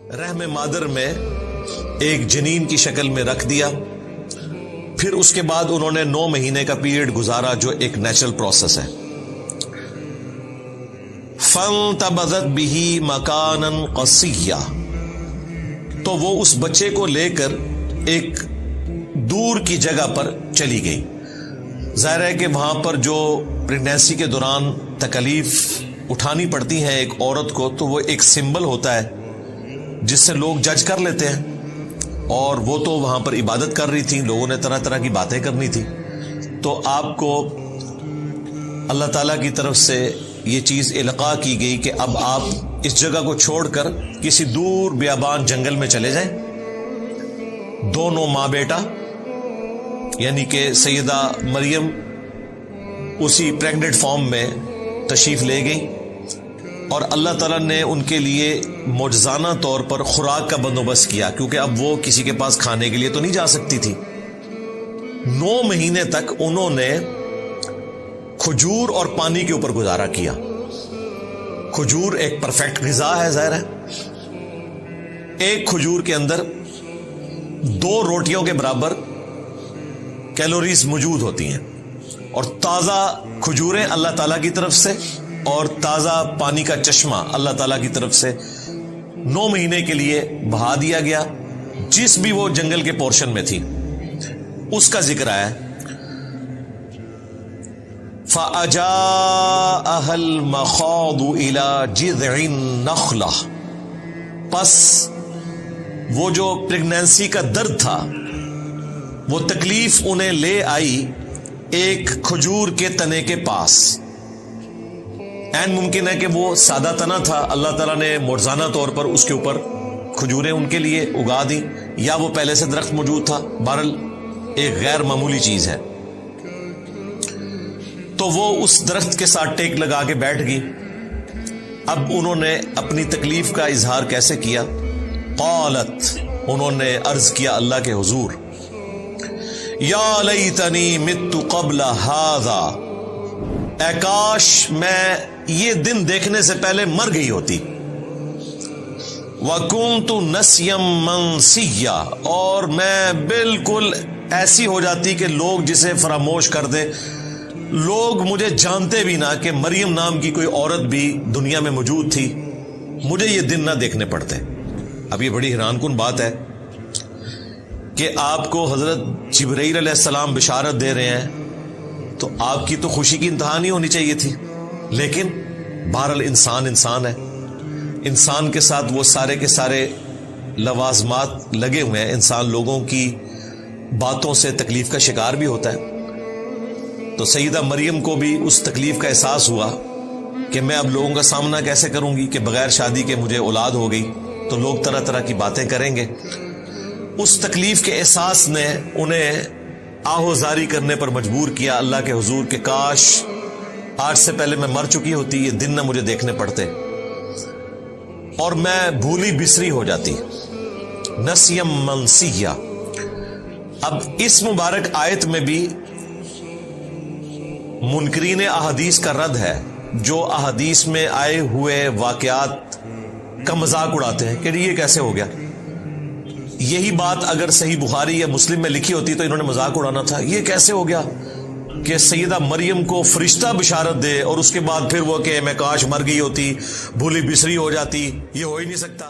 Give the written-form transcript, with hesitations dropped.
رحم مادر میں ایک جنین کی شکل میں رکھ دیا. پھر اس کے بعد انہوں نے 9 مہینے کا پیریڈ گزارا جو ایک نیچرل پروسیس ہے. فانتبذت به مکانا قصیا، تو وہ اس بچے کو لے کر ایک دور کی جگہ پر چلی گئی. ظاہر ہے کہ وہاں پر جو پریگنینسی کے دوران تکلیف اٹھانی پڑتی ہیں ایک عورت کو، تو وہ ایک سمبل ہوتا ہے جس سے لوگ جج کر لیتے ہیں. اور وہ تو وہاں پر عبادت کر رہی تھی، لوگوں نے طرح طرح کی باتیں کرنی تھی. تو آپ کو اللہ تعالیٰ کی طرف سے یہ چیز القاء کی گئی کہ اب آپ اس جگہ کو چھوڑ کر کسی دور بیابان جنگل میں چلے جائیں. دونوں ماں بیٹا یعنی کہ سیدہ مریم اسی پریگننٹ فارم میں تشریف لے گئی، اور اللہ تعالیٰ نے ان کے لیے معجزانہ طور پر خوراک کا بندوبست کیا، کیونکہ اب وہ کسی کے پاس کھانے کے لیے تو نہیں جا سکتی تھی. 9 مہینے تک انہوں نے کھجور اور پانی کے اوپر گزارا کیا. کھجور ایک پرفیکٹ غذا ہے، ظاہر ہے. ایک کھجور کے اندر 2 روٹیوں کے برابر کیلوریز موجود ہوتی ہیں، اور تازہ کھجوریں اللہ تعالیٰ کی طرف سے اور تازہ پانی کا چشمہ اللہ تعالیٰ کی طرف سے 9 مہینے کے لیے بہا دیا گیا. جس بھی وہ جنگل کے پورشن میں تھی اس کا ذکر آیا. فَأَجَاءَهَا الْمَخَاضُ إِلَى جِذْعِ النَّخْلَةِ، پس وہ جو پریگنینسی کا درد تھا، وہ تکلیف انہیں لے آئی ایک کھجور کے تنے کے پاس. این ممکن ہے کہ وہ سادہ تنا تھا، اللہ تعالیٰ نے معجزانہ طور پر اس کے اوپر کھجوریں ان کے لیے اگا دی، یا وہ پہلے سے درخت موجود تھا. بہرحال ایک غیر معمولی چیز ہے. تو وہ اس درخت کے ساتھ ٹیک لگا کے بیٹھ گئی. اب انہوں نے اپنی تکلیف کا اظہار کیسے کیا؟ قالت، انہوں نے عرض کیا اللہ کے حضور، یا لیتنی مت قبل ھذا، اے کاش میں یہ دن دیکھنے سے پہلے مر گئی ہوتی. وَكُنْتُ نَسْيًا مَنْسِيًّا، اور میں بالکل ایسی ہو جاتی کہ لوگ جسے فراموش کر دیں، لوگ مجھے جانتے بھی نہ کہ مریم نام کی کوئی عورت بھی دنیا میں موجود تھی، مجھے یہ دن نہ دیکھنے پڑتے. اب یہ بڑی حیران کن بات ہے کہ آپ کو حضرت جبرائیل علیہ السلام بشارت دے رہے ہیں، تو آپ کی تو خوشی کی انتہا نہیں ہونی چاہیے تھی. لیکن بہرحال انسان ہے، انسان کے ساتھ وہ سارے کے سارے لوازمات لگے ہوئے ہیں. انسان لوگوں کی باتوں سے تکلیف کا شکار بھی ہوتا ہے. تو سیدہ مریم کو بھی اس تکلیف کا احساس ہوا کہ میں اب لوگوں کا سامنا کیسے کروں گی کہ بغیر شادی کے مجھے اولاد ہو گئی، تو لوگ طرح طرح کی باتیں کریں گے. اس تکلیف کے احساس نے انہیں آہوزاری کرنے پر مجبور کیا اللہ کے حضور کہ کاش آج سے پہلے میں مر چکی ہوتی، یہ دن نہ مجھے دیکھنے پڑتے، اور میں بھولی بسری ہو جاتی. نسیم منسیہ. اب اس مبارک آیت میں بھی منکرین احادیث کا رد ہے، جو احادیث میں آئے ہوئے واقعات کا مذاق اڑاتے ہیں کہ یہ کیسے ہو گیا. یہی بات اگر صحیح بخاری یا مسلم میں لکھی ہوتی تو انہوں نے مذاق اڑانا تھا. یہ کیسے ہو گیا کہ سیدہ مریم کو فرشتہ بشارت دے اور اس کے بعد پھر وہ کہ میں کاش مر گئی ہوتی، بھولی بسری ہو جاتی، یہ ہو ہی نہیں سکتا.